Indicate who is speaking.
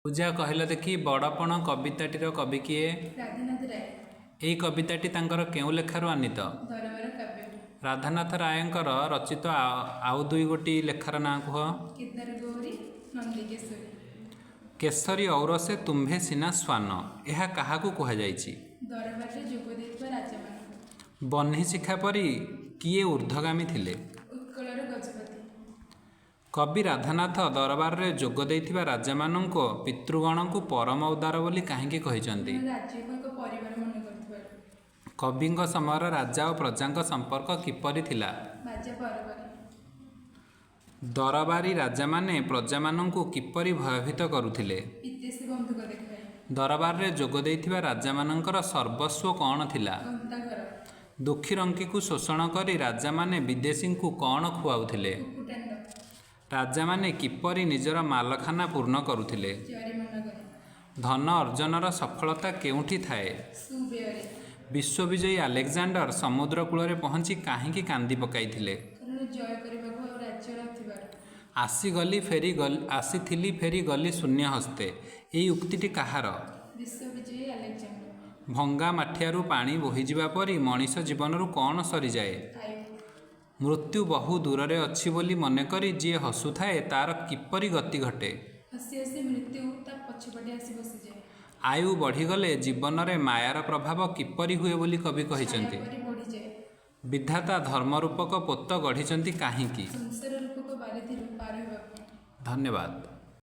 Speaker 1: पूजा कहल देखी बड़पण कविताटीर कवि किए?
Speaker 2: राधानाथ राय।
Speaker 1: यही कविताटी तांकर केउं लेखारु आनीत?
Speaker 2: दरबार काव्य।
Speaker 1: राधानाथ रायंकर रचित आउ दुई गोटी लेखार ना कह।
Speaker 2: केदार गौरी नंदीकेशरी।
Speaker 1: केसरी औरसे तुम्भे सिना स्वान यह काहाकू कुहाଯାଇଛି?
Speaker 2: दरबार जोग देइଥିବା राजाମାନଙ୍କୁ।
Speaker 1: बन्ही शिखा परी किए ऊर्ध्वगामी थिले?
Speaker 2: उत्कलर गजपति।
Speaker 1: कवि राधानाथ दरबार रे जोग देइଥିବା राजाମାନଙ୍କୁ पितृगणଙ୍କୁ परम उदार बोली काहींकी कहिଛନ୍ତି?
Speaker 2: राज्यको एक परिवार मन करथिबार।
Speaker 1: कविଙ୍କ समयर राजा और प्रजाଙ୍କ संपर्क किपरि थिला?
Speaker 2: बाजा परबारी।
Speaker 1: दरबारी राजा माने प्रजा मानंकु किपरि भयभीत करुथिले?
Speaker 2: विदेशी बंधुक देखाई।
Speaker 1: दरबार रे जोग देइଥିବା राजा मानंकर सर्वस्व कौन थिला?
Speaker 2: गंताघर।
Speaker 1: दुखी रंकीकु शोषण करी राजा माने विदेशींकु कौन खुआउथिले?
Speaker 2: कुकुटांड।
Speaker 1: राजा माने किपरि निजर मालखाना पूर्ण करुथिले?
Speaker 2: जरिमाना करे।
Speaker 1: धन अर्जनर सफलता केउठी थाए?
Speaker 2: सुबेयरे।
Speaker 1: विश्वविजयी आलेक्जांडर समुद्र कूल पहुँची काहींकी कांदी पकाइथिले?
Speaker 2: कारण जय करबाको राज्य नथिबार।
Speaker 1: आसीथिली फेरी गली शून्य हस्ते यही उक्तिटी काहार?
Speaker 2: विश्वविजयी आलेक्जांडर।
Speaker 1: भंगा माठियारू पानी बोहीजिबा परी मनीष जीवनरू कौन सरी जाए?
Speaker 2: आयु।
Speaker 1: मृत्यु बहु दूर अच्छी बोली मनकरी जी हसुए तार किपरि गति घटे?
Speaker 2: हसी हसी मृत्यु ता पछपटे आसी बसी जाए।
Speaker 1: आयु बढ़ीगले जीवन में मायार प्रभाव किपरि हुए बोली कवि कहिଛନ୍ତି?
Speaker 2: बढ़ी जाए।
Speaker 1: विधाता धर्मरूपक पोत गढ़ी काहींकी?
Speaker 2: संसार रूपक बारिधि पार हेबाकु।
Speaker 1: धन्यवाद।